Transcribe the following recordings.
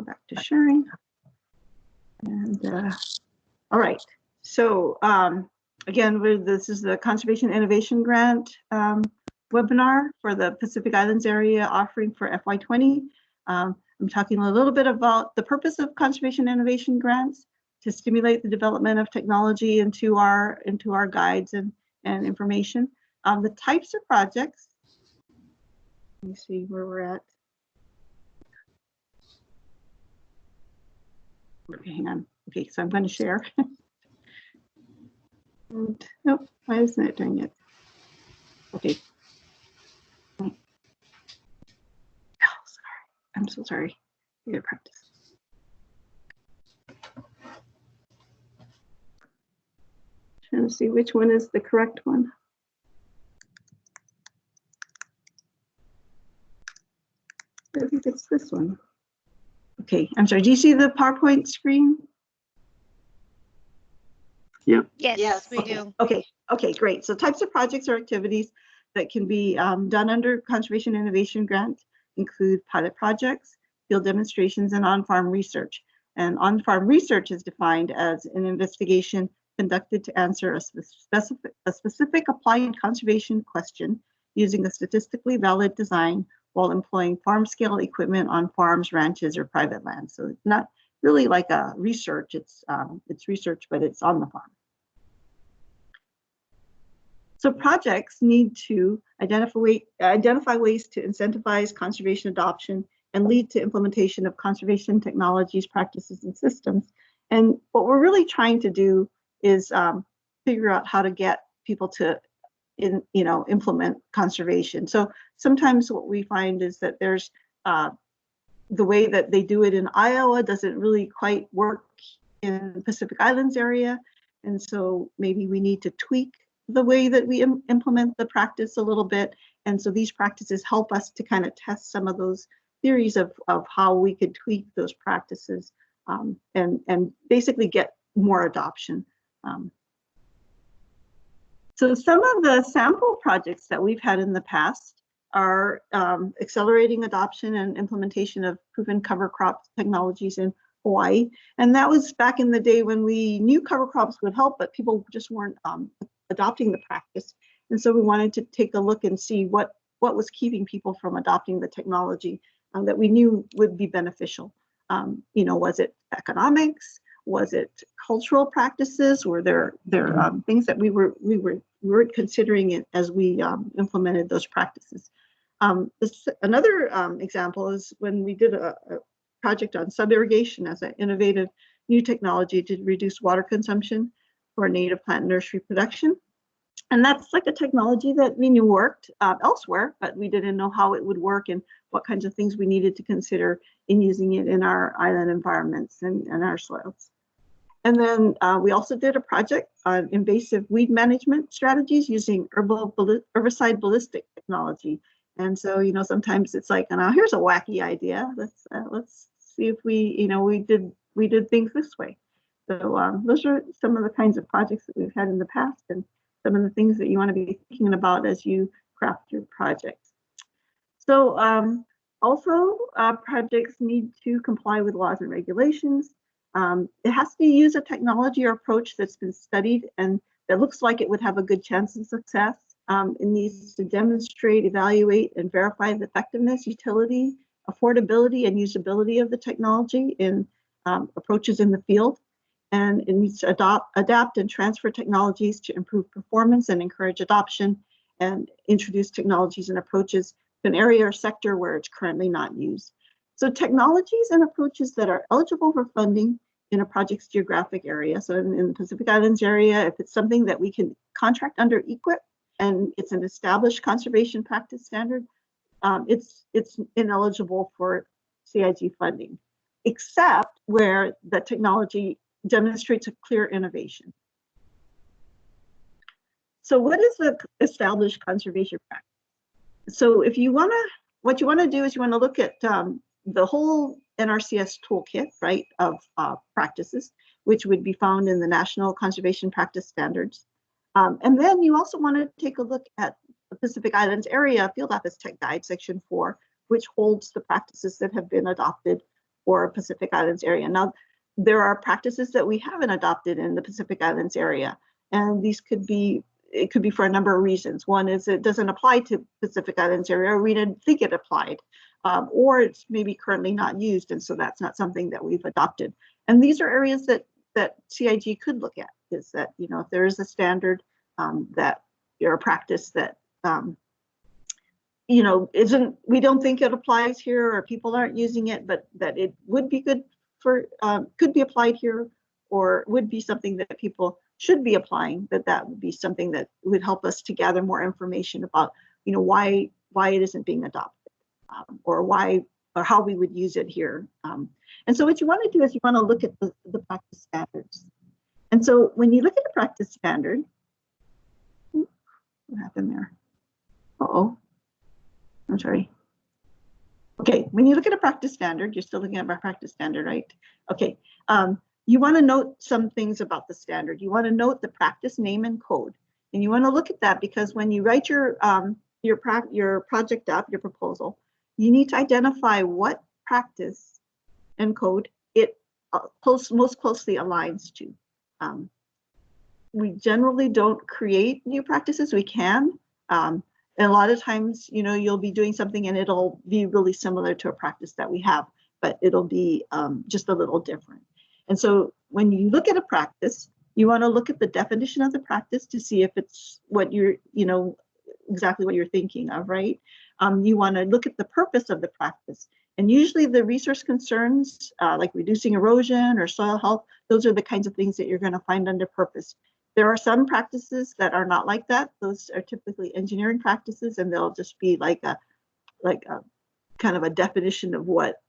go back to sharing. And all right. So again, this is the Conservation Innovation Grant webinar for the Pacific Islands area offering for FY20. I'm talking a little bit about the purpose of conservation innovation grants to stimulate the development of technology into our guides and information. The types of projects. Let me see where we're at. Okay, hang on. Okay, so I'm going to share. And, nope, why isn't it doing it? Okay. Oh, sorry. I'm so sorry. You gotta practice. Trying to see which one is the correct one. I think it's this one. Okay, I'm sorry. Do you see the PowerPoint screen? Yeah. Yes, we do. Okay, great. So types of projects or activities that can be done under Conservation Innovation Grant include pilot projects, field demonstrations, and on-farm research. And on-farm research is defined as an investigation conducted to answer a specific applied conservation question using a statistically valid design while employing farm-scale equipment on farms, ranches, or private land. So it's not really like a research. It's research, but it's on the farm. So projects need to identify ways to incentivize conservation adoption and lead to implementation of conservation technologies, practices, and systems. And what we're really trying to do is figure out how to get people to implement conservation. So sometimes what we find is that there's the way that they do it in Iowa doesn't really quite work in the Pacific Islands area. And so maybe we need to tweak the way that we implement the practice a little bit. And so these practices help us to kind of test some of those theories of how we could tweak those practices and basically get more adoption. So some of the sample projects that we've had in the past are accelerating adoption and implementation of proven cover crop technologies in Hawaii. And that was back in the day when we knew cover crops would help, but people just weren't adopting the practice. And so we wanted to take a look and see what was keeping people from adopting the technology that we knew would be beneficial. Was it economics? Was it cultural practices? Were there things that we weren't considering it as we implemented those practices? Another example is when we did a project on sub-irrigation as an innovative new technology to reduce water consumption for native plant nursery production. And that's like a technology that we knew worked elsewhere, but we didn't know how it would work and what kinds of things we needed to consider in using it in our island environments and our soils. And then we also did a project on invasive weed management strategies using herbicide ballistic technology. And so, sometimes it's like, now here's a wacky idea. Let's see if we did things this way. So those are some of the kinds of projects that we've had in the past and some of the things that you want to be thinking about as you craft your projects. So also projects need to comply with laws and regulations. It has to use a technology or approach that's been studied and that looks like it would have a good chance of success. It needs to demonstrate, evaluate, and verify the effectiveness, utility, affordability, and usability of the technology in approaches in the field. And it needs to adapt and transfer technologies to improve performance and encourage adoption and introduce technologies and approaches to an area or sector where it's currently not used. So technologies and approaches that are eligible for funding in a project's geographic area. So in the Pacific Islands area, if it's something that we can contract under EQIP and it's an established conservation practice standard, it's ineligible for CIG funding, except where the technology demonstrates a clear innovation. So what is the established conservation practice? So if you want to, what you want to do is you want to look at the whole NRCS toolkit, right, of practices, which would be found in the National Conservation Practice Standards. And then you also want to take a look at the Pacific Islands Area Field Office Tech Guide, Section 4, which holds the practices that have been adopted or Pacific Islands area. Now, there are practices that we haven't adopted in the Pacific Islands area, and these could be, it could be for a number of reasons. One is it doesn't apply to Pacific Islands area, or we didn't think it applied, or it's maybe currently not used, and so that's not something that we've adopted. And these are areas that CIG could look at, is that, you know, if there is a standard that, or a practice that you know, we don't think it applies here, or people aren't using it, but that it would be good for, could be applied here, or would be something that people should be applying, that would be something that would help us to gather more information about, you know, why it isn't being adopted, or why, or how we would use it here. And so what you want to do is you want to look at the practice standards. And so when you look at a practice standard, what happened there? Uh-oh. I'm sorry. Okay, when you look at a practice standard, you're still looking at my practice standard, right? Okay, you want to note some things about the standard. You want to note the practice name and code, and you want to look at that because when you write your project up, your proposal, you need to identify what practice and code it most closely aligns to. We generally don't create new practices. We can. And a lot of times, you know, you'll be doing something and it'll be really similar to a practice that we have, but it'll be just a little different. And so when you look at a practice, you want to look at the definition of the practice to see if it's what you're, you know, exactly what you're thinking of, right? You want to look at the purpose of the practice. And usually the resource concerns, like reducing erosion or soil health, those are the kinds of things that you're going to find under purpose. There are some practices that are not like that. Those are typically engineering practices, and they'll just be like a kind of a definition of what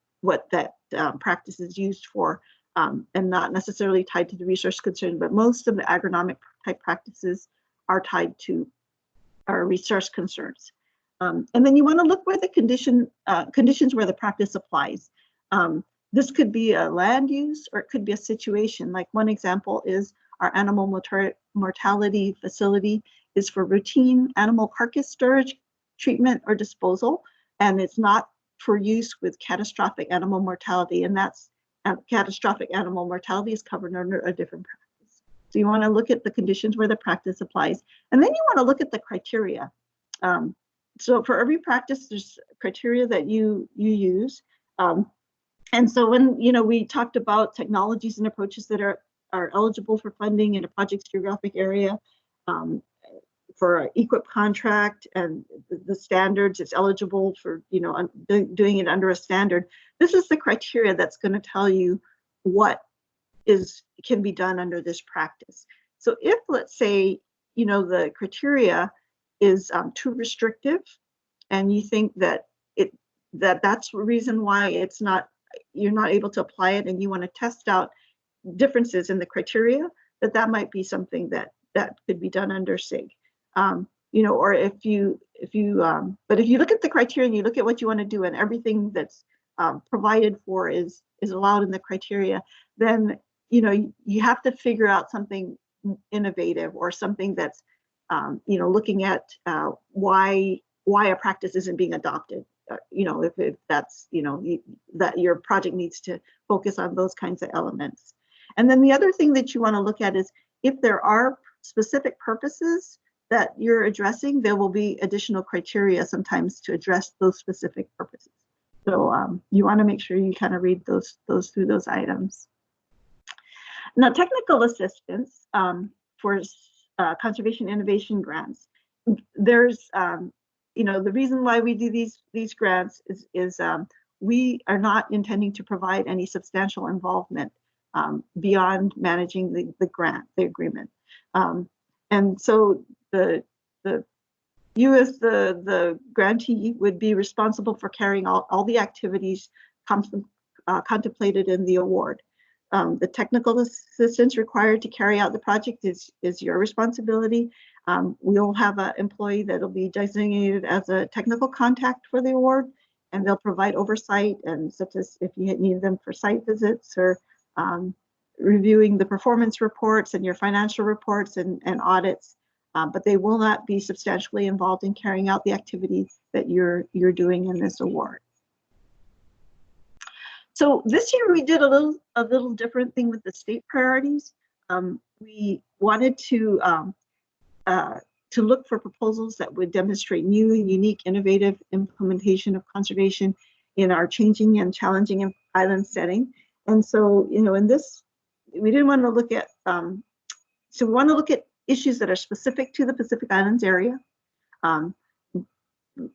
that practice is used for, and not necessarily tied to the resource concern. But most of the agronomic type practices are tied to our resource concerns. And then you want to look where the conditions where the practice applies. This could be a land use, or it could be a situation. Like one example is our animal mortality facility is for routine animal carcass storage, treatment, or disposal, and it's not for use with catastrophic animal mortality, and that's catastrophic animal mortality is covered under a different practice. So you want to look at the conditions where the practice applies, and then you want to look at the criteria. So for every practice, there's criteria that you use, and so when, you know, we talked about technologies and approaches that are eligible for funding in a project's geographic area, for an EQIP contract and the standards, it's eligible for, you know, doing it under a standard. This is the criteria that's going to tell you what can be done under this practice. So if, let's say, you know, the criteria is too restrictive, and you think that that's the reason why you're not able to apply it, and you want to test out differences in the criteria, that might be something that could be done under CIG. You know, or but if you look at the criteria and you look at what you want to do, and everything that's provided for is allowed in the criteria, then, you know, you have to figure out something innovative, or something that's, you know, looking at why a practice isn't being adopted. You know, if that's, you know, that your project needs to focus on those kinds of elements. And then the other thing that you want to look at is if there are specific purposes that you're addressing, there will be additional criteria sometimes to address those specific purposes. So you want to make sure you kind of read those through those items. Now, technical assistance for conservation innovation grants. There's, you know, the reason why we do these grants is we are not intending to provide any substantial involvement beyond managing the grant, the agreement. And so you as the grantee would be responsible for carrying out all the activities contemplated in the award. The technical assistance required to carry out the project is your responsibility. We'll have an employee that'll be designated as a technical contact for the award, and they'll provide oversight, and such as if you need them for site visits, or reviewing the performance reports and your financial reports and audits, but they will not be substantially involved in carrying out the activities that you're doing in this award. So this year we did a little different thing with the state priorities. We wanted to look for proposals that would demonstrate new, unique, innovative implementation of conservation in our changing and challenging island setting. And so, in this, we didn't want to look at, so we want to look at issues that are specific to the Pacific Islands area.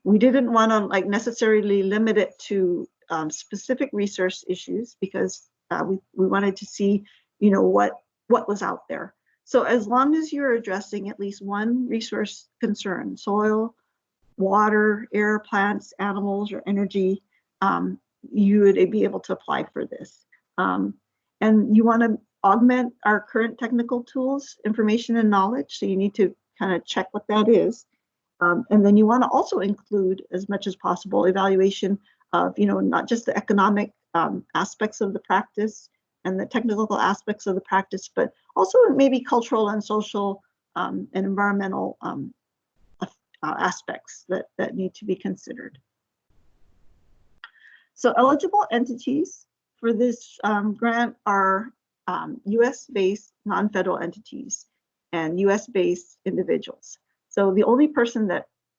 We didn't want to necessarily limit it to specific resource issues, because we wanted to see, what was out there. So as long as you're addressing at least one resource concern, soil, water, air, plants, animals, or energy, you would be able to apply for this. And you want to augment our current technical tools, information, and knowledge. So you need to kind of check what that is. And then you want to also include, as much as possible, evaluation of, not just the economic aspects of the practice and the technical aspects of the practice, but also maybe cultural and social and environmental aspects that need to be considered. So eligible entities for this grant are US-based non-federal entities and US-based individuals. So the only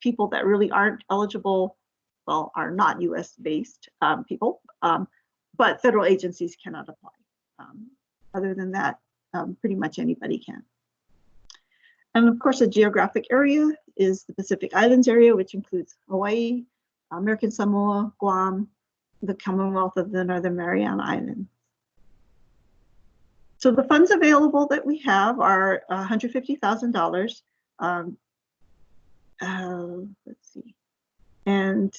people that really aren't eligible, well, are not US-based people, but federal agencies cannot apply. Other than that, pretty much anybody can. And of course, a geographic area is the Pacific Islands area, which includes Hawaii, American Samoa, Guam, the Commonwealth of the Northern Mariana Islands. So the funds available that we have are $150,000. Let's see. And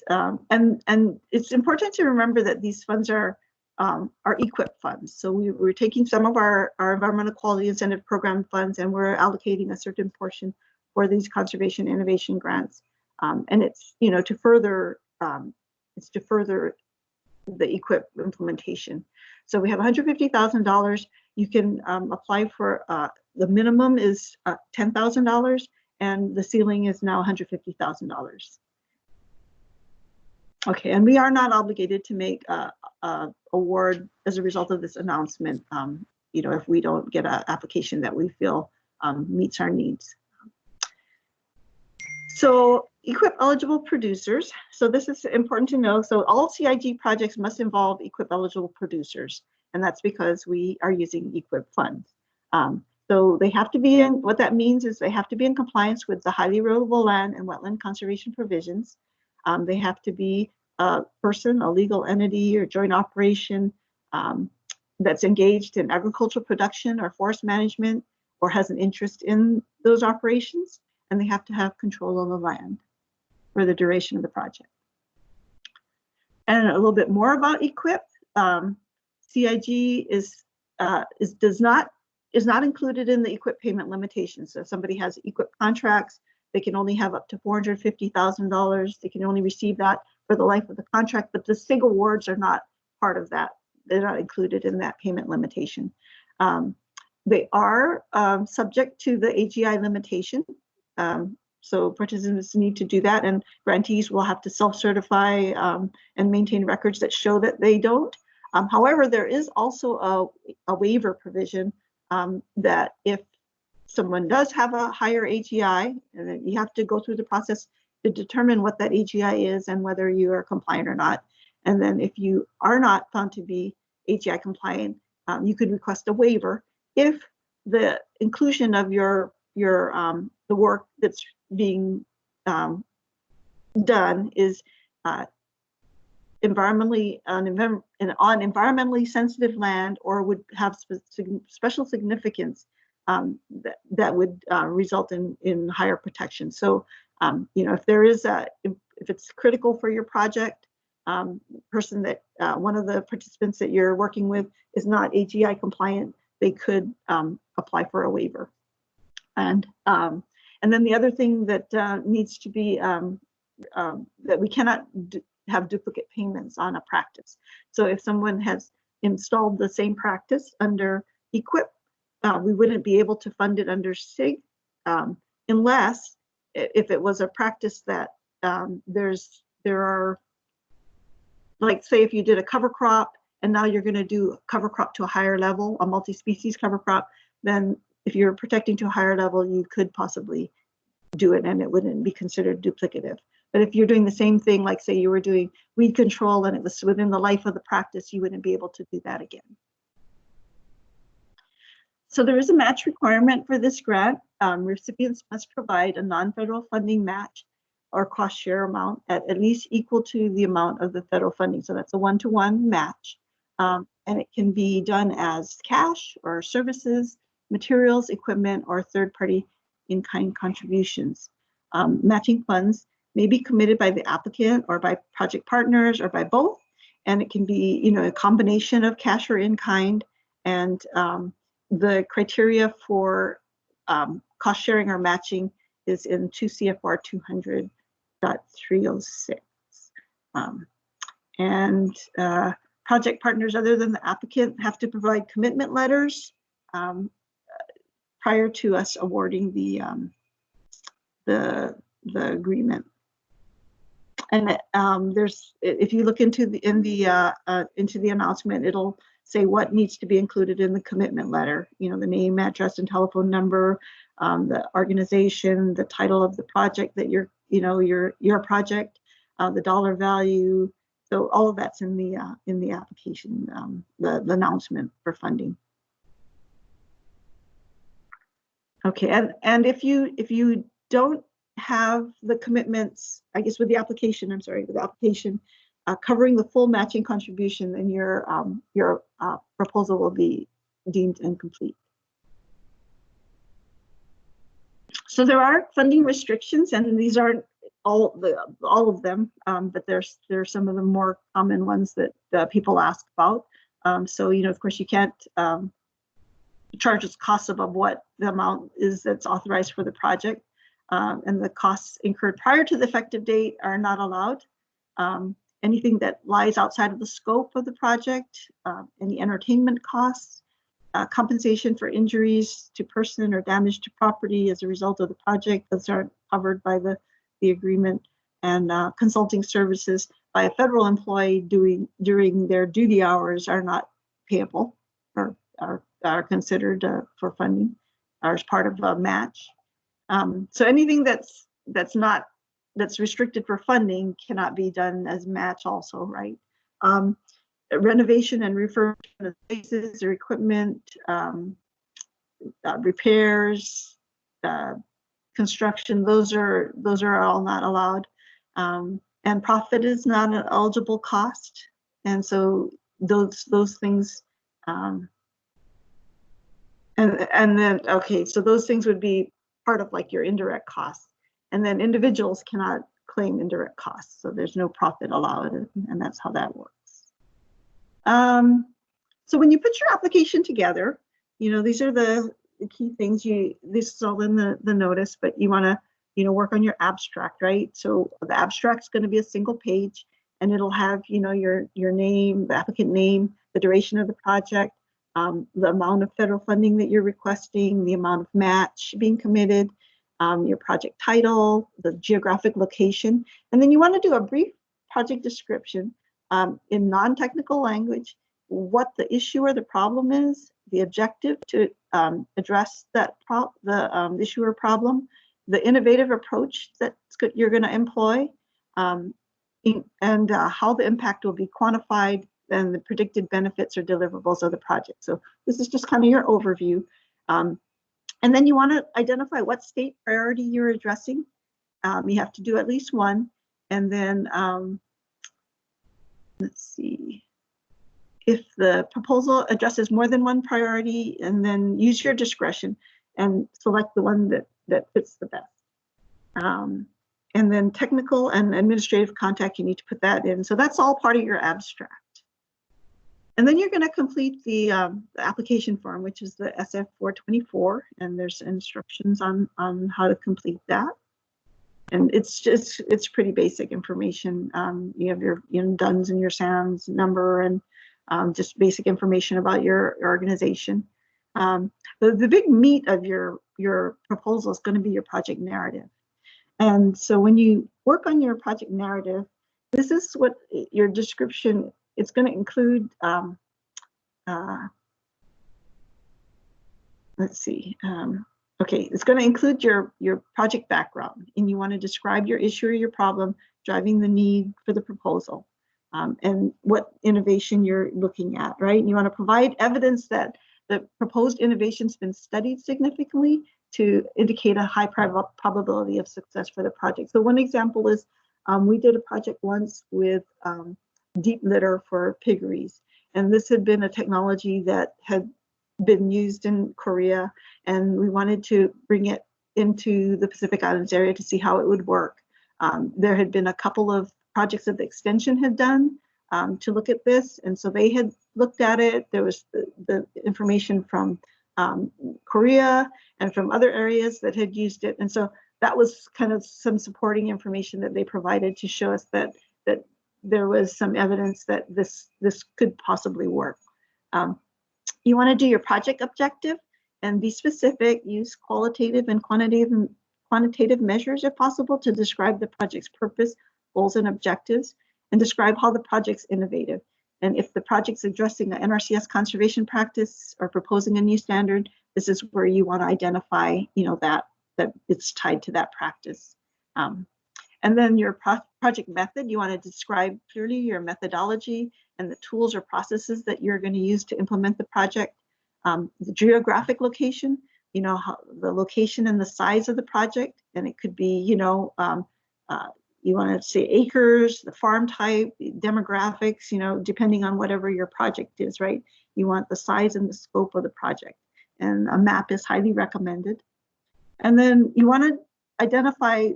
it's important to remember that these funds are EQIP funds. So we're taking some of our environmental quality incentive program funds, and we're allocating a certain portion for these conservation innovation grants. And it's to further the EQIP implementation. So we have $150,000. You can apply for the minimum is $10,000, and the ceiling is now $150,000. Okay, and we are not obligated to make a award as a result of this announcement, if we don't get an application that we feel meets our needs. So EQIP eligible producers. So this is important to know. So all CIG projects must involve EQIP eligible producers, and that's because we are using EQIP funds. So they have to be in, what that means is they have to be in compliance with the highly erodible land and wetland conservation provisions. They have to be a person, a legal entity, or joint operation that's engaged in agricultural production or forest management, or has an interest in those operations, and they have to have control of the land for the duration of the project. And a little bit more about EQIP. CIG is not included in the EQIP payment limitations. So if somebody has EQIP contracts, they can only have up to $450,000. They can only receive that for the life of the contract, but the SIG awards are not part of that. They're not included in that payment limitation. They are subject to the AGI limitation. So participants need to do that, and grantees will have to self-certify and maintain records that show that they don't. However, there is also a waiver provision that if someone does have a higher AGI, and then you have to go through the process to determine what that AGI is and whether you are compliant or not. And then if you are not found to be AGI compliant, you could request a waiver if the inclusion of the work that's being done is environmentally on environmentally sensitive land, or would have special significance that would result in higher protection. So if there is if it's critical for your project, person that one of the participants that you're working with is not AGI compliant, they could apply for a waiver. And then the other thing that needs to be that we cannot have duplicate payments on a practice. So if someone has installed the same practice under EQIP, we wouldn't be able to fund it under SIG unless if it was a practice that there are, like say if you did a cover crop and now you're going to do cover crop to a higher level, a multi-species cover crop, then if you're protecting to a higher level, you could possibly do it and it wouldn't be considered duplicative. But if you're doing the same thing, like say you were doing weed control and it was within the life of the practice, you wouldn't be able to do that again. So there is a match requirement for this grant. Recipients must provide a non-federal funding match or cost share amount at least equal to the amount of the federal funding. So that's a one-to-one match. And it can be done as cash or services, materials, equipment, or third-party in-kind contributions. Matching funds may be committed by the applicant or by project partners or by both. And it can be, a combination of cash or in-kind. And the criteria for cost sharing or matching is in 2 CFR 200.306. Project partners other than the applicant have to provide commitment letters prior to us awarding the agreement. And there's, if you look into the announcement, it'll say what needs to be included in the commitment letter. The name, address, and telephone number, the organization, the title of the project that your project, the dollar value. So all of that's in the application, the announcement for funding. Okay, and if you don't have the commitments, I guess with the application, covering the full matching contribution, then your proposal will be deemed incomplete. So there are funding restrictions, and these aren't all of them, but there's some of the more common ones that people ask about. So of course you can't charge its costs above what the amount is that's authorized for the project, and the costs incurred prior to the effective date are not allowed. Anything that lies outside of the scope of the project, any entertainment costs, compensation for injuries to person or damage to property as a result of the project, those aren't covered by the agreement, and consulting services by a federal employee during their duty hours are not payable or are considered for funding or as part of a match. So anything that's restricted for funding cannot be done as match also, right? Renovation and refurbishment of spaces or equipment, repairs, construction, those are all not allowed. And profit is not an eligible cost. And so those things, and then, okay, so those things would be part of like your indirect costs. And then individuals cannot claim indirect costs. So there's no profit allowed, and that's how that works. So when you put your application together, these are the key things. This is all in the notice, but you want to, work on your abstract, right? So the abstract's going to be a single page, and it'll have, your name, the applicant name, the duration of the project, the amount of federal funding that you're requesting, the amount of match being committed, your project title, the geographic location, and then you want to do a brief project description in non-technical language, what the issue or the problem is, the objective to address that the issue or problem, the innovative approach that you're going to employ, and how the impact will be quantified, and the predicted benefits or deliverables of the project. So this is just kind of your overview. And then you want to identify what state priority you're addressing. You have to do at least one. And then, let's see, if the proposal addresses more than one priority, and then use your discretion and select the one that fits the best. And then technical and administrative contact, you need to put that in. So that's all part of your abstract. And then you're going to complete the application form, which is the SF-424, and there's instructions on how to complete that. And it's pretty big information. You have your DUNS and your SANS number, and just basic information about your organization. The big meat of your proposal is going to be your project narrative. And so when you work on your project narrative, this is what your description it's going to include, let's see, okay, it's going to include your project background, and you want to describe your issue or your problem driving the need for the proposal, and what innovation you're looking at, right? And you want to provide evidence that the proposed innovation's been studied significantly to indicate a high probability of success for the project. So one example is we did a project once with deep litter for piggeries, and this had been a technology that had been used in Korea, and we wanted to bring it into the Pacific Islands area to see how it would work. There had been a couple of projects that the extension had done to look at this, and so they had looked at it. There was the information from Korea and from other areas that had used it, and so that was kind of some supporting information that they provided to show us that there was some evidence that this could possibly work. You want to do your project objective and be specific. Use qualitative and quantitative measures if possible to describe the project's purpose, goals, and objectives, and describe how the project's innovative. And if the project's addressing an NRCS conservation practice or proposing a new standard, this is where you want to identify, that it's tied to that practice. And then your project method, you want to describe clearly your methodology and the tools or processes that you're going to use to implement the project. The geographic location, how the location and the size of the project, and it could be, you want to say acres, the farm type, demographics, depending on whatever your project is, right? You want the size and the scope of the project, and a map is highly recommended. And then you want to identify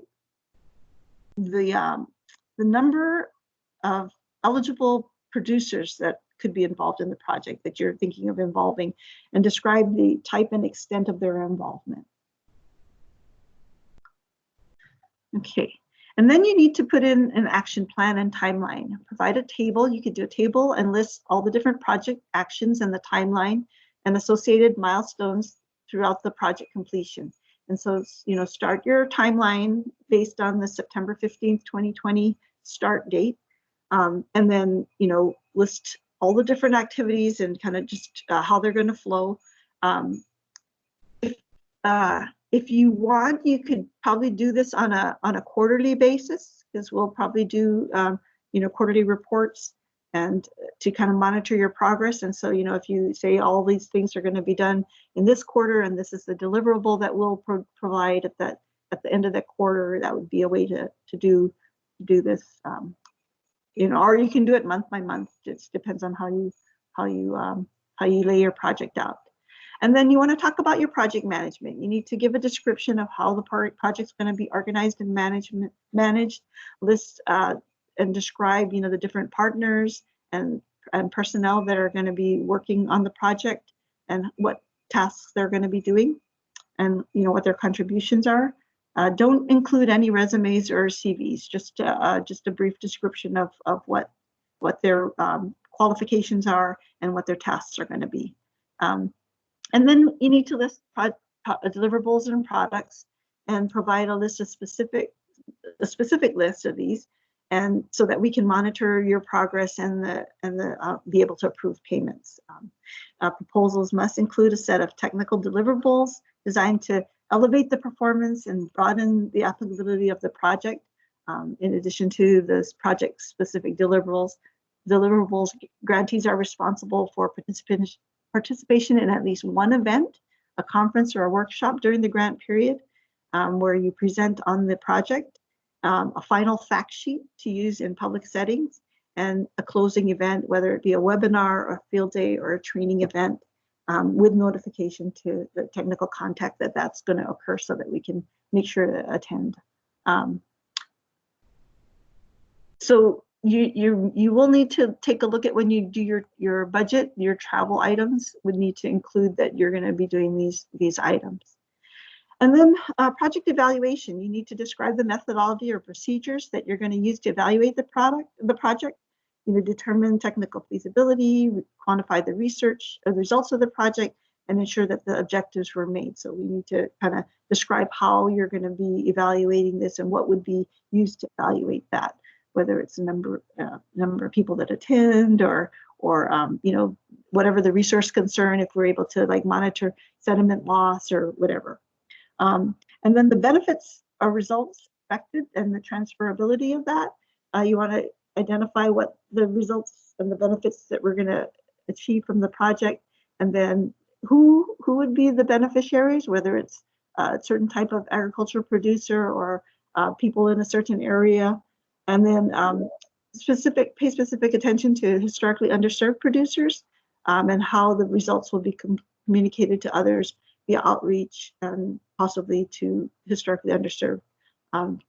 the number of eligible producers that could be involved in the project that you're thinking of involving, and describe the type and extent of their involvement. Okay, and then you need to put in an action plan and timeline. Provide a table. You could do a table and list all the different project actions and the timeline and associated milestones throughout the project completion. And so, start your timeline based on the September 15th, 2020 start date. And then, list all the different activities and kind of just how they're going to flow. If you want, you could probably do this on a quarterly basis, because we'll probably do, quarterly reports and to kind of monitor your progress. And so, if you say all these things are going to be done in this quarter, and this is the deliverable that we'll provide at the end of that quarter, that would be a way to do this. Or you can do it month by month. It just depends on how you lay your project out. And then you want to talk about your project management. You need to give a description of how the project's going to be organized and managed. List and describe, the different partners and personnel that are going to be working on the project, and what tasks they're going to be doing, and what their contributions are. Don't include any resumes or CVs. Just a brief description of what their qualifications are and what their tasks are going to be. And then you need to list deliverables and products, and provide a specific list of these, and so that we can monitor your progress and be able to approve payments. Proposals must include a set of technical deliverables designed to elevate the performance and broaden the applicability of the project. In addition to this project-specific deliverables, grantees are responsible for participation in at least one event, a conference or a workshop during the grant period, where you present on the project, a final fact sheet to use in public settings, and a closing event, whether it be a webinar, or a field day, or a training event, with notification to the technical contact that that's going to occur, so that we can make sure to attend. So you will need to take a look at, when you do your budget, your travel items would need to include that you're going to be doing these items. And then project evaluation, you need to describe the methodology or procedures that you're going to use to evaluate the project. Determine technical feasibility, quantify the results of the project, and ensure that the objectives were made. So we need to kind of describe how you're going to be evaluating this and what would be used to evaluate that. whether it's a number of people that attend, or you know, whatever the resource concern, if we're able to like monitor sediment loss or whatever. And then the benefits or results expected and the transferability of that. You want to identify what the results and the benefits that we're going to achieve from the project, and then who would be the beneficiaries, whether it's a certain type of agricultural producer or people in a certain area, and then pay specific attention to historically underserved producers, and how the results will be communicated to others via outreach and possibly to historically underserved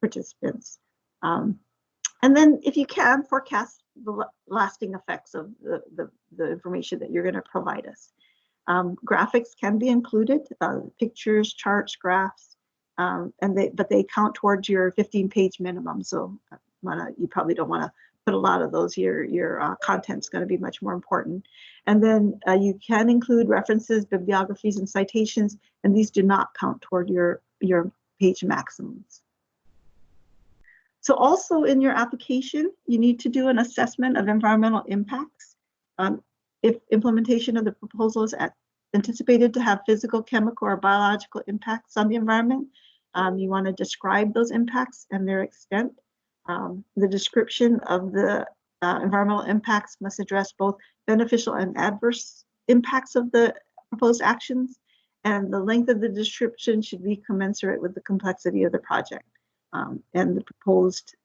participants. And then if you can, forecast the lasting effects of the information that you're going to provide us. Graphics can be included, pictures, charts, graphs, but they count towards your 15-page minimum. So you probably don't want to put a lot of those. Your content's going to be much more important. And then you can include references, bibliographies, and citations, and these do not count toward your page maximums. So also in your application, you need to do an assessment of environmental impacts. If implementation of the proposal is anticipated to have physical, chemical, or biological impacts on the environment, you want to describe those impacts and their extent. The description of the environmental impacts must address both beneficial and adverse impacts of the proposed actions, and the length of the description should be commensurate with the complexity of the project and the proposed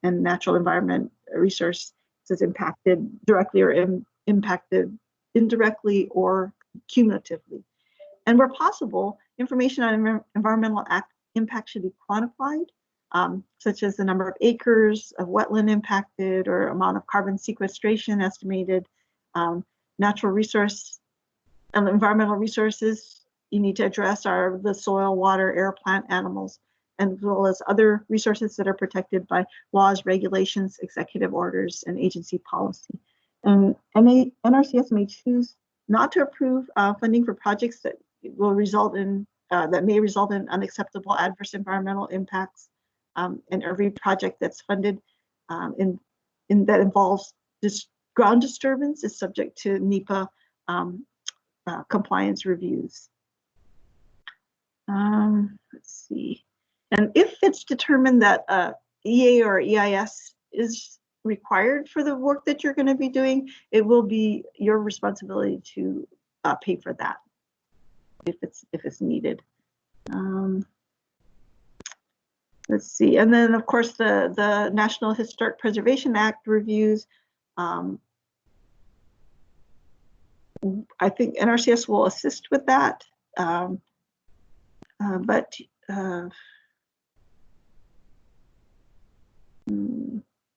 and natural environment resource is impacted directly or impacted indirectly or cumulatively. And where possible, information on environmental impact should be quantified, such as the number of acres of wetland impacted or amount of carbon sequestration estimated. Natural resource and environmental resources you need to address are the soil, water, air, plant, animals, as well as other resources that are protected by laws, regulations, executive orders, and agency policy. And NRCS may choose not to approve funding for projects that will result in that may result in unacceptable adverse environmental impacts. And every project that's funded in that involves this ground disturbance is subject to NEPA compliance reviews. Let's see. And if it's determined that EA or EIS is required for the work that you're going to be doing, it will be your responsibility to pay for that if it's needed. Let's see, and then of course the National Historic Preservation Act reviews. I think NRCS will assist with that, but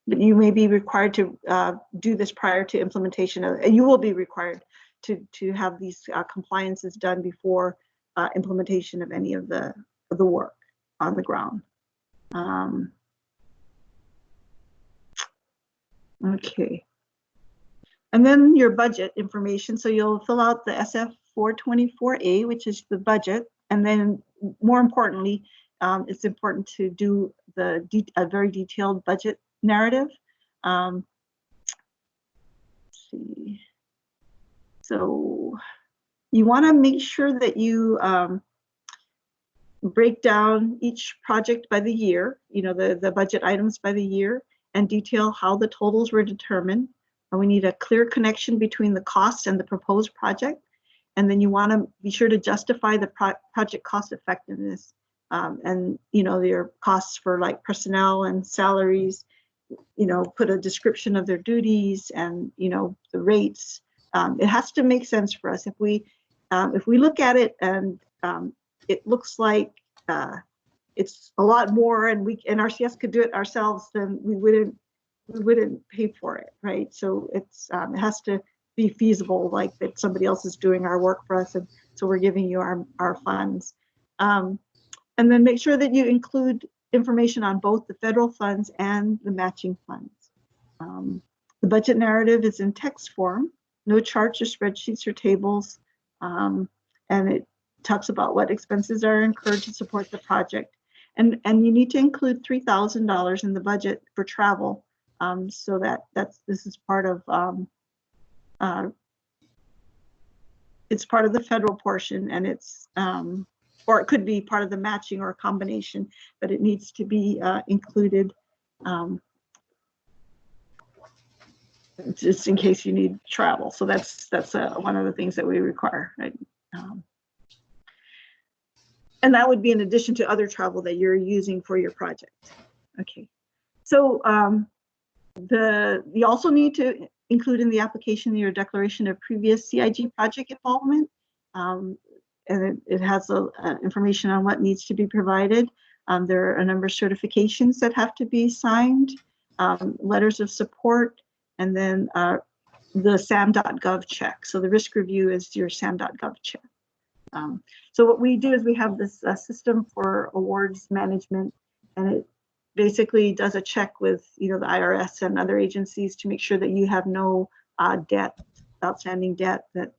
you may be required to do this prior to implementation of, and you will be required to have these compliances done before implementation of any of the work on the ground. Okay. And then your budget information. So you'll fill out the SF 424A, which is the budget. And then more importantly, it's important to do a very detailed budget narrative. Let's see. So you want to make sure that you break down each project by the year, the budget items by the year, and detail how the totals were determined. And we need a clear connection between the cost and the proposed project. And then you want to be sure to justify the project cost effectiveness and your costs for like personnel and salaries, put a description of their duties and the rates. It has to make sense for us. If we look at it and it looks like it's a lot more, and RCS could do it ourselves, then we wouldn't pay for it, right? So it has to be feasible, like that somebody else is doing our work for us, and so we're giving you our funds. And then make sure that you include information on both the federal funds and the matching funds. The budget narrative is in text form, no charts or spreadsheets or tables, and it talks about what expenses are incurred to support the project. And you need to include $3,000 in the budget for travel So this is part of it's part of the federal portion, and it's or it could be part of the matching or a combination, but it needs to be included just in case you need travel. So that's one of the things that we require, right? And that would be in addition to other travel that you're using for your project. Okay, so you also need to include in the application your declaration of previous CIG project involvement, and it has information on what needs to be provided. There are a number of certifications that have to be signed, letters of support, and then the SAM.gov check. So the risk review is your SAM.gov check. So what we do is we have this system for awards management, and it basically does a check with the IRS and other agencies to make sure that you have no outstanding debt that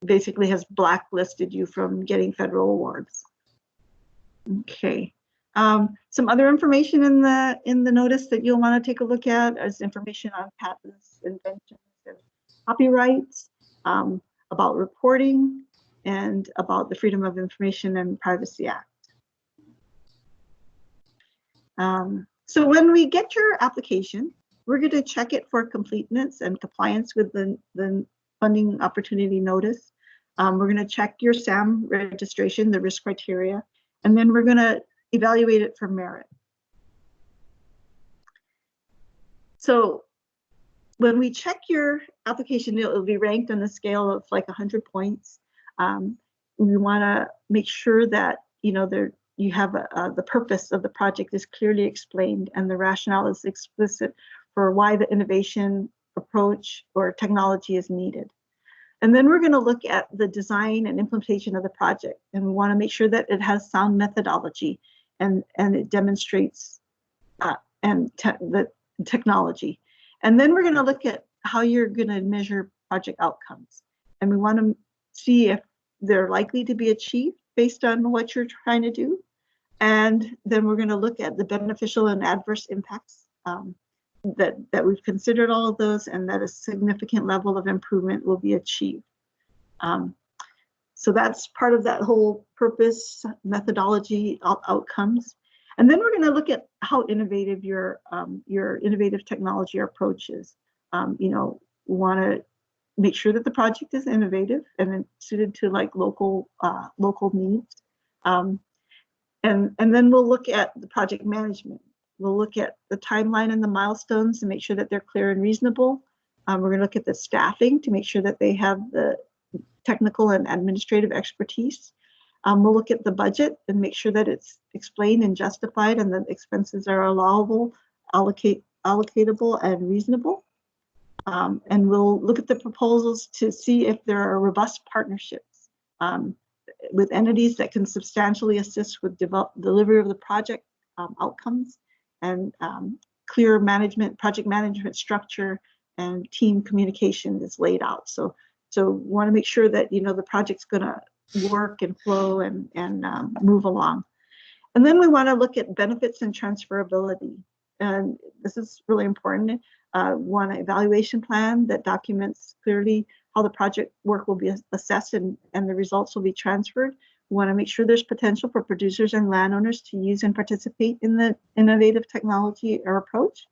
basically has blacklisted you from getting federal awards. Okay. Some other information in the notice that you'll want to take a look at is information on patents, inventions, and copyrights, about reporting, and about the Freedom of Information and Privacy Act. So when we get your application, we're going to check it for completeness and compliance with the funding opportunity notice. We're going to check your SAM registration, the risk criteria, and then we're going to evaluate it for merit. So when we check your application, it'll be ranked on a scale of like 100 points. We want to make sure that you have the purpose of the project is clearly explained and the rationale is explicit for why the innovation approach or technology is needed. And then we're going to look at the design and implementation of the project, and we want to make sure that it has sound methodology and it demonstrates the technology. And then we're going to look at how you're going to measure project outcomes, and we want to see if they're likely to be achieved based on what you're trying to do. And then we're going to look at the beneficial and adverse impacts, that we've considered all of those, and that a significant level of improvement will be achieved. So that's part of that whole purpose, methodology, outcomes. And then we're going to look at how innovative your innovative technology or approach is. We want to make sure that the project is innovative and then suited to like local needs. And then we'll look at the project management. We'll look at the timeline and the milestones to make sure that they're clear and reasonable. We're going to look at the staffing to make sure that they have the technical and administrative expertise. We'll look at the budget and make sure that it's explained and justified and that expenses are allowable, allocatable, and reasonable. And we'll look at the proposals to see if there are robust partnerships with entities that can substantially assist with delivery of the project outcomes, and clear project management structure and team communication is laid out. So want to make sure that the project's going to work and flow and move along. And then we want to look at benefits and transferability. And this is really important. One evaluation plan that documents clearly how the project work will be assessed and the results will be transferred. We want to make sure there's potential for producers and landowners to use and participate in the innovative technology or approach.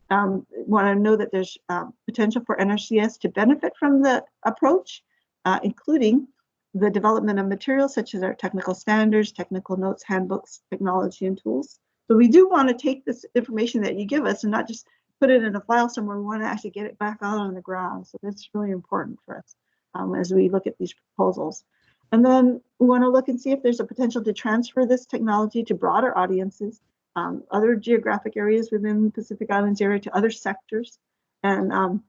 Want to know that there's potential for NRCS to benefit from the approach, including the development of materials such as our technical standards, technical notes, handbooks, technology, and tools. So we do want to take this information that you give us and not just put it in a file somewhere. We want to actually get it back out on the ground. So that's really important for us as we look at these proposals. And then we want to look and see if there's a potential to transfer this technology to broader audiences, other geographic areas within the Pacific Islands area, to other sectors, and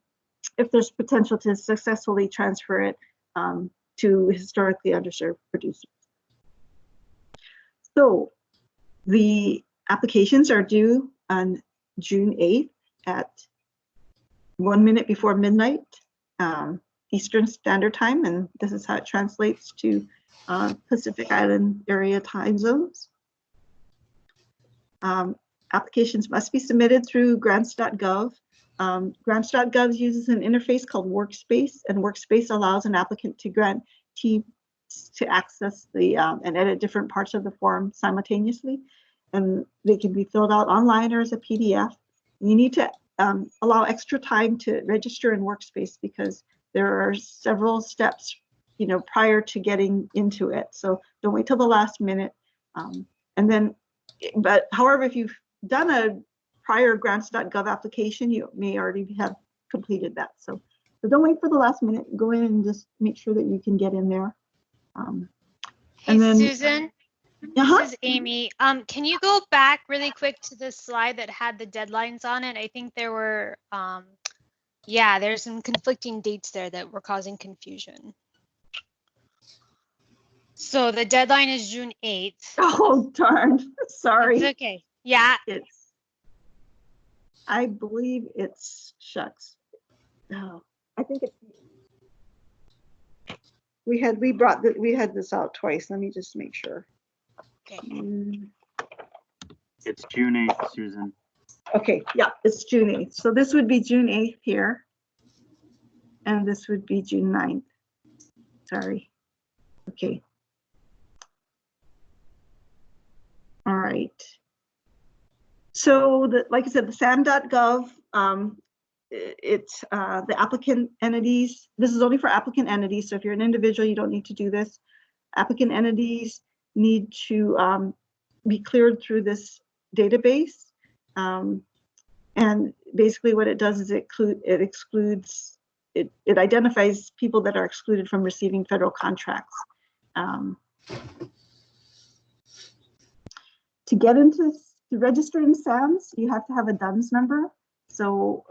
if there's potential to successfully transfer it to historically underserved producers. So the applications are due on June 8th at 1 minute before midnight Eastern Standard Time, and this is how it translates to Pacific Island area time zones. Applications must be submitted through grants.gov. Grants.gov uses an interface called Workspace, and Workspace allows an applicant to grantee to access the and edit different parts of the form simultaneously, and they can be filled out online or as a PDF. You need to allow extra time to register in Workspace because there are several steps, prior to getting into it. So don't wait till the last minute. But however, if you've done a prior grants.gov application, you may already have completed that. So don't wait for the last minute. Go in and just make sure that you can get in there. Hey, Susan, Uh-huh. this is Amy. Can you go back really quick to the slide that had the deadlines on it? I think there were, there's some conflicting dates there that were causing confusion. So the deadline is June 8th. Oh, darn. Sorry. It's okay. Yeah. I believe it's, shucks. No, I think it's, we had this out twice. Let me just make sure. Okay. It's June 8th, Susan. Okay, yeah, it's June 8th. So this would be June 8th here. And this would be June 9th. Sorry. Okay. All right. So like I said, the sam.gov, it's the applicant entities. This is only for applicant entities. So if you're an individual, you don't need to do this. Applicant entities need to be cleared through this database. And basically what it does is it identifies people that are excluded from receiving federal contracts. To get to register in SAMS, you have to have a DUNS number. So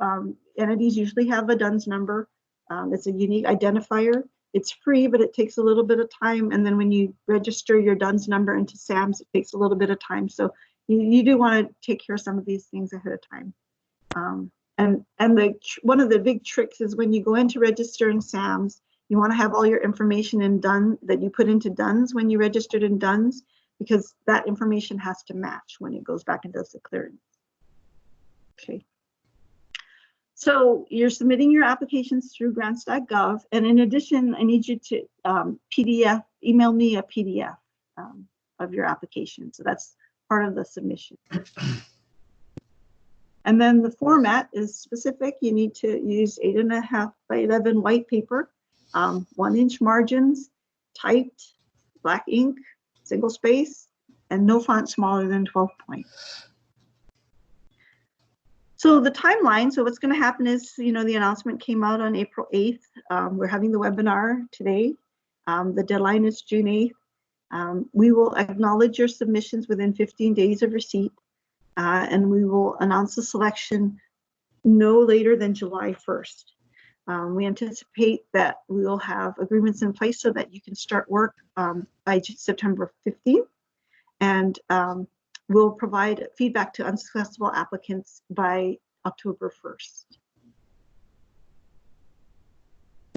entities usually have a DUNS number. It's a unique identifier. It's free, but it takes a little bit of time. And then when you register your DUNS number into SAMS, it takes a little bit of time. So you do want to take care of some of these things ahead of time. And one of the big tricks is when you go into register in SAMS, you want to have all your information in DUNS that you put into DUNS when you registered in DUNS, because that information has to match when it goes back and does the clearance. Okay. So you're submitting your applications through grants.gov, and in addition, I need you to email me a PDF of your application. So that's part of the submission. And then the format is specific. You need to use 8.5 by 11 white paper, 1-inch margins, typed, black ink, single space, and no font smaller than 12 point. So the timeline, so what's going to happen is, the announcement came out on April 8th. We're having the webinar today. The deadline is June 8th. We will acknowledge your submissions within 15 days of receipt, and we will announce the selection no later than July 1st. We anticipate that we will have agreements in place so that you can start work by September 15th, and we'll provide feedback to unsuccessful applicants by October 1st.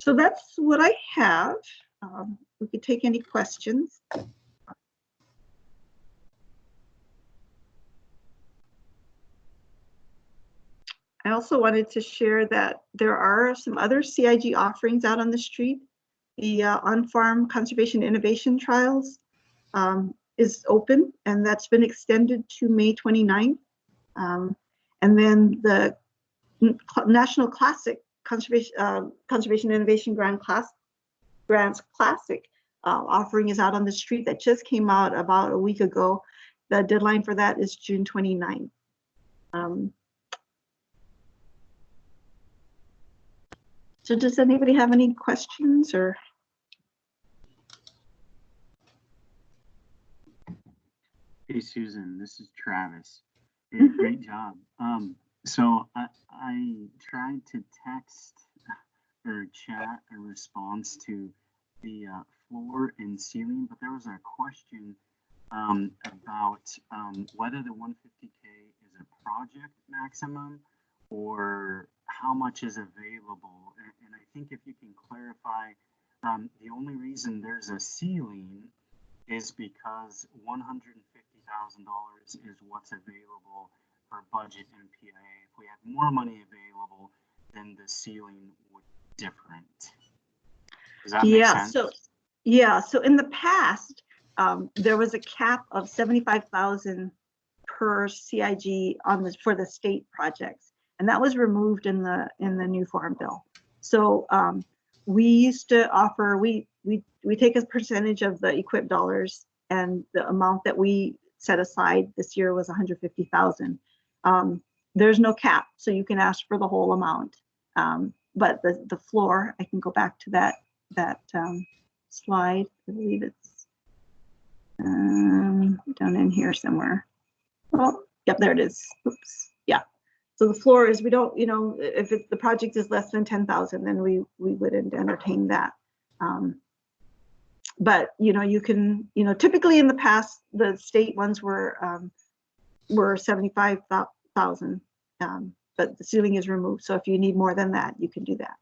So that's what I have. We could take any questions. I also wanted to share that there are some other CIG offerings out on the street. The on-farm conservation innovation trials is open, and that's been extended to May 29th. And then the National Classic Conservation Innovation Grants Classic offering is out on the street that just came out about a week ago. The deadline for that is June 29th. So does anybody have any questions or? Hey, Susan, this is Travis. Hey, great job. So I tried to text or chat a response to the floor and ceiling, but there was a question about whether the 150K is a project maximum or how much is available. And I think if you can clarify, the only reason there's a ceiling is because $150,000 is what's available our budget in PIA. If we had more money available, then the ceiling would be different. Does that make sense? So in the past, there was a cap of 75,000 per CIG for the state projects, and that was removed in the new farm bill. So we used to offer, we take a percentage of the equip dollars, and the amount that we set aside this year was 150,000. There's no cap, so you can ask for the whole amount. But the floor, I can go back to that slide. I believe it's down in here somewhere. Oh, yep, there it is. Oops. Yeah. So the floor is, we don't, if the project is less than 10,000, then we wouldn't entertain that. But you can, typically in the past, the state ones were 75,000, but the ceiling is removed. So if you need more than that, you can do that.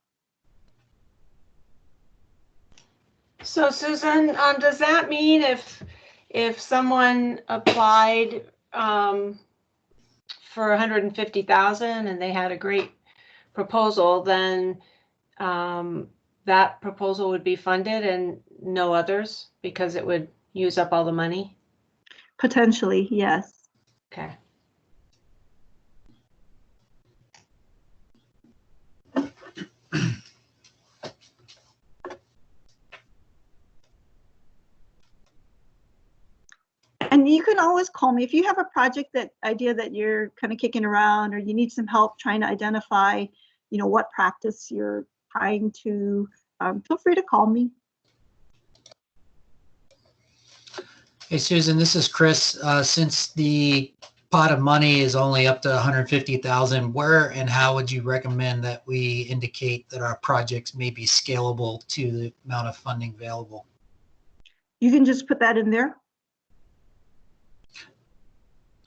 So Susan, does that mean if someone applied for 150,000 and they had a great proposal, then that proposal would be funded and no others because it would use up all the money? Potentially, yes. Okay. And you can always call me if you have a project idea that you're kind of kicking around, or you need some help trying to identify, what practice you're trying to. Feel free to call me. Hey, Susan, this is Chris. Since the pot of money is only up to 150,000, where and how would you recommend that we indicate that our projects may be scalable to the amount of funding available? You can just put that in there.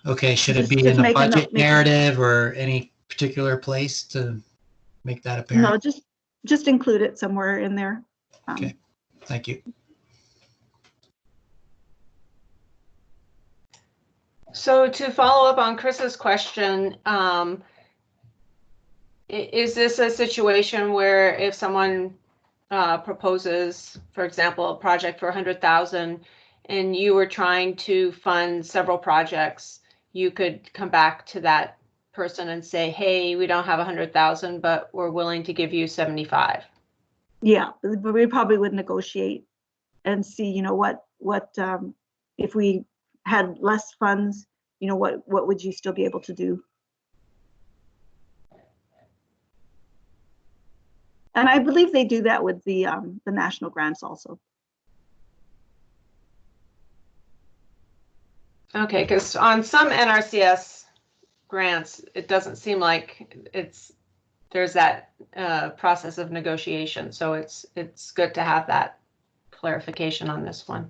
Okay, should it be in the budget narrative or any particular place to make that apparent? No, just include it somewhere in there. Okay, thank you. So to follow up on Chris's question, is this a situation where if someone proposes, for example, a project for 100,000 and you were trying to fund several projects, you could come back to that person and say, hey, we don't have 100,000, but we're willing to give you 75. Yeah, but we probably would negotiate and see, what if we had less funds, what would you still be able to do? And I believe they do that with the national grants also. Okay, because on some NRCS grants, it doesn't seem like there's that process of negotiation. So it's good to have that clarification on this one.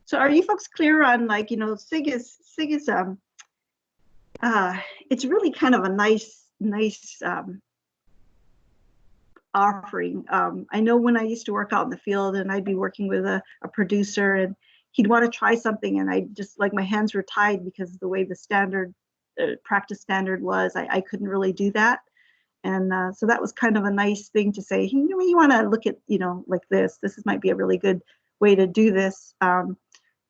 So are you folks clear on, CIG is it's really kind of a nice offering. I know when I used to work out in the field and I'd be working with a producer and he'd want to try something, and I just my hands were tied because of the way the standard practice standard was, I couldn't really do that. And so that was kind of a nice thing to say, you want to look at, like this might be a really good way to do this.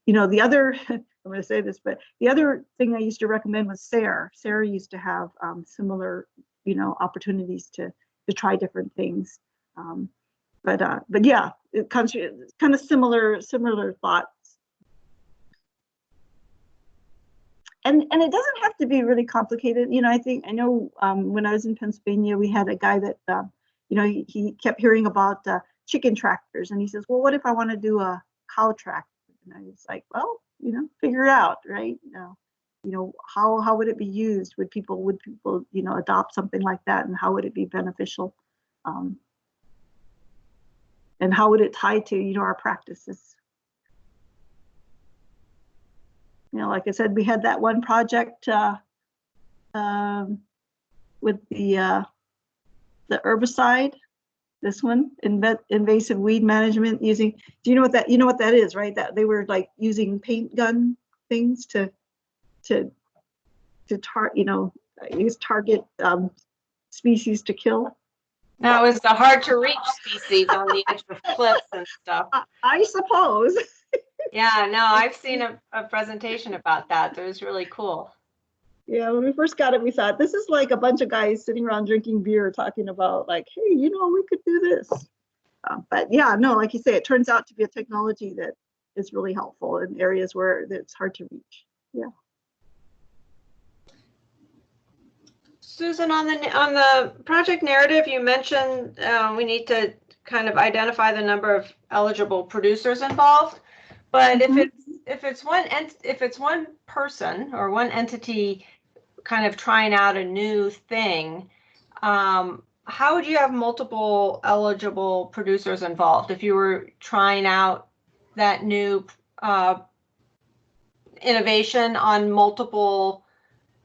The other, I'm going to say this, but the other thing I used to recommend was SARE. SARE used to have similar, opportunities to try different things. But yeah, it comes kind of similar thoughts. And it doesn't have to be really complicated. I know when I was in Pennsylvania, we had a guy that, he kept hearing about chicken tractors, and he says, well, what if I want to do a cow tractor? And I was like, well, figure it out, right? How would it be used? Would people, adopt something like that, and how would it be beneficial? And how would it tie to, our practices? Like I said, we had that one project with the herbicide. This one, invasive weed management using. Do you know what that is, right? That they were like using paint gun things to use target species to kill. Now, is the hard to reach species on the edge of cliffs and stuff? I suppose. Yeah, no, I've seen a presentation about that. It was really cool. Yeah, when we first got it, we thought this is like a bunch of guys sitting around drinking beer talking about like, hey, we could do this. But yeah, no, like you say, it turns out to be a technology that is really helpful in areas where it's hard to reach. Yeah. Susan, on the project narrative, you mentioned we need to kind of identify the number of eligible producers involved. But if it's one person or one entity kind of trying out a new thing, how would you have multiple eligible producers involved if you were trying out that new innovation on multiple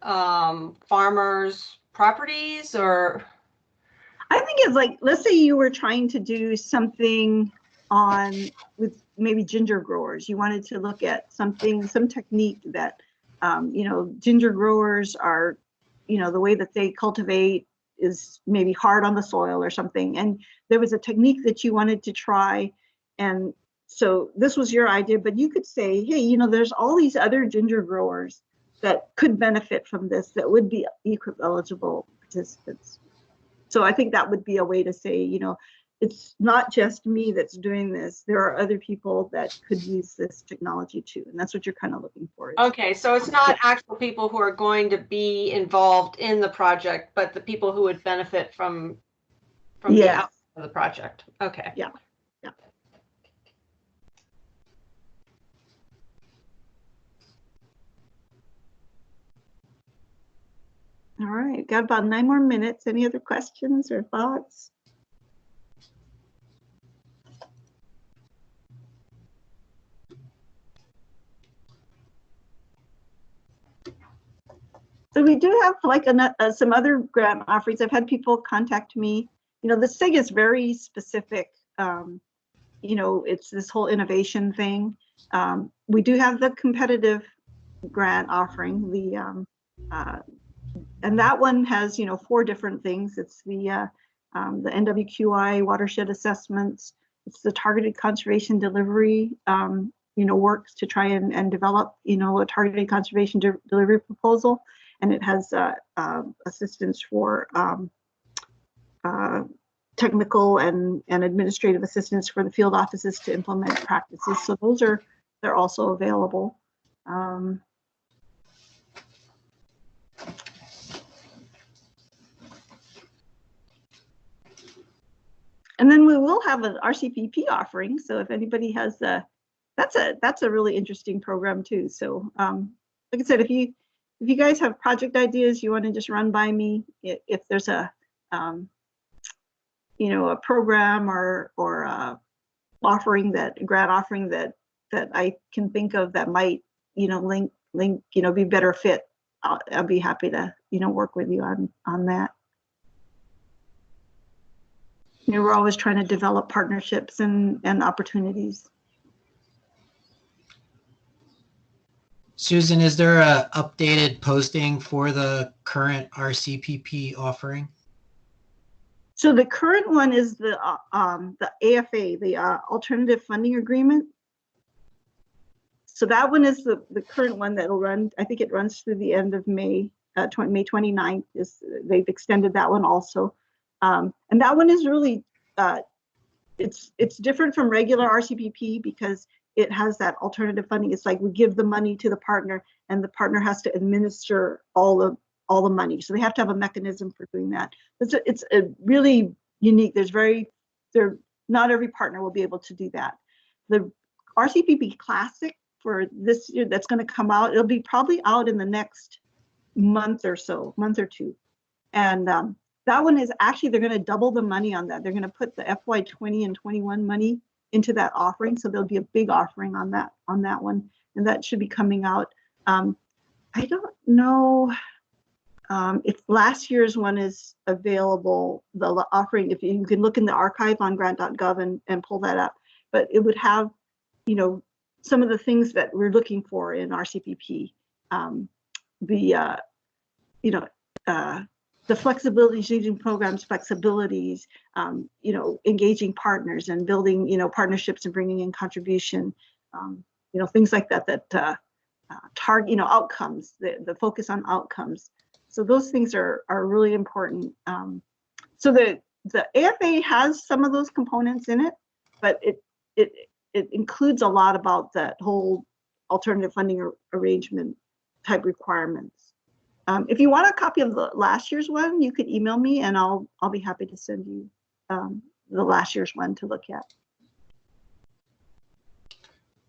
farmers' properties? Or I think it's like, let's say you were trying to do something with maybe ginger growers. You wanted to look at some technique that, ginger growers are, the way that they cultivate is maybe hard on the soil or something. And there was a technique that you wanted to try. And so this was your idea, but you could say, hey, there's all these other ginger growers that could benefit from this, that would be eligible participants. So I think that would be a way to say, it's not just me that's doing this. There are other people that could use this technology too. And that's what you're kind of looking for. Okay, so it's not actual people who are going to be involved in the project, but the people who would benefit from the outcome of the project. Okay. Yeah. All right, got about 9 more minutes. Any other questions or thoughts? So we do have like some other grant offerings. I've had people contact me. The CIG is very specific. It's this whole innovation thing. We do have the competitive grant offering, and that one has 4 different things. It's the NWQI watershed assessments. It's the targeted conservation delivery works to try and develop a targeted conservation delivery proposal, and it has assistance for technical and administrative assistance for the field offices to implement practices. So they're also available. And then we will have an RCPP offering. So if anybody has that's a really interesting program too. So like I said, if you guys have project ideas you want to just run by me, if there's a program or grant offering that I can think of that might link be better fit, I'll be happy to work with you on that. We're always trying to develop partnerships and opportunities. Susan, is there a updated posting for the current RCPP offering? So the current one is the AFA, the Alternative Funding Agreement. So that one is the current one that'll run. I think it runs through the end of May. May 29th. They've extended that one also. And that one is really, it's different from regular RCPP because it has that alternative funding. It's like we give the money to the partner and the partner has to administer all the money. So they have to have a mechanism for doing that. It's a really unique, not every partner will be able to do that. The RCPP Classic for this year that's going to come out, it'll be probably out in the next month or 2. And that one is actually, they're going to double the money on that. They're going to put the FY 20 and 21 money into that offering. So there'll be a big offering on that one. And that should be coming out. I don't know. If last year's one is available, the offering, if you can look in the archive on grant.gov and pull that up, but it would have, you know, some of the things that we're looking for in our CPP. You know, the flexibilities, using programs flexibilities, you know, engaging partners and building, you know, partnerships and bringing in contribution, you know, things like that, target, you know, outcomes, the focus on outcomes. So those things are really important. So the AFA has some of those components in it, but it includes a lot about that whole alternative funding arrangement type requirements. If you want a copy of the last year's one, you could email me and I'll be happy to send you the last year's one to look at.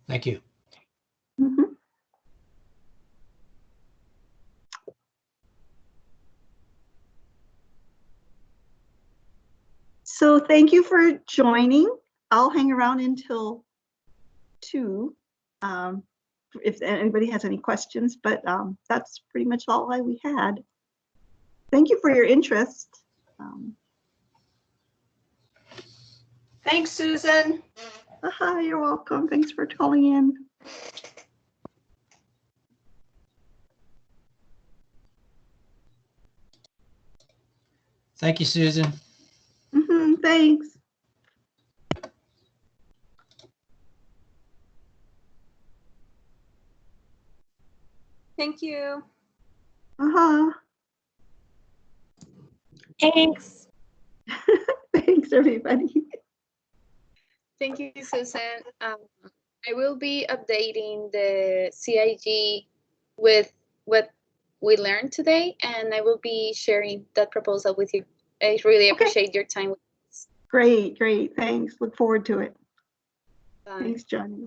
Thank you. Mm-hmm. So thank you for joining. I'll hang around until 2 if anybody has any questions, but that's pretty much all we had. Thank you for your interest. Thanks, Susan. You're welcome. Thanks for calling in. Thank you, Susan. Thanks. Thank you. Thanks. Thanks, everybody. Thank you, Susan. I will be updating the CIG with what we learned today, and I will be sharing that proposal with you. I really appreciate your time. Great. Thanks. Look forward to it. Bye. Thanks, Johnny.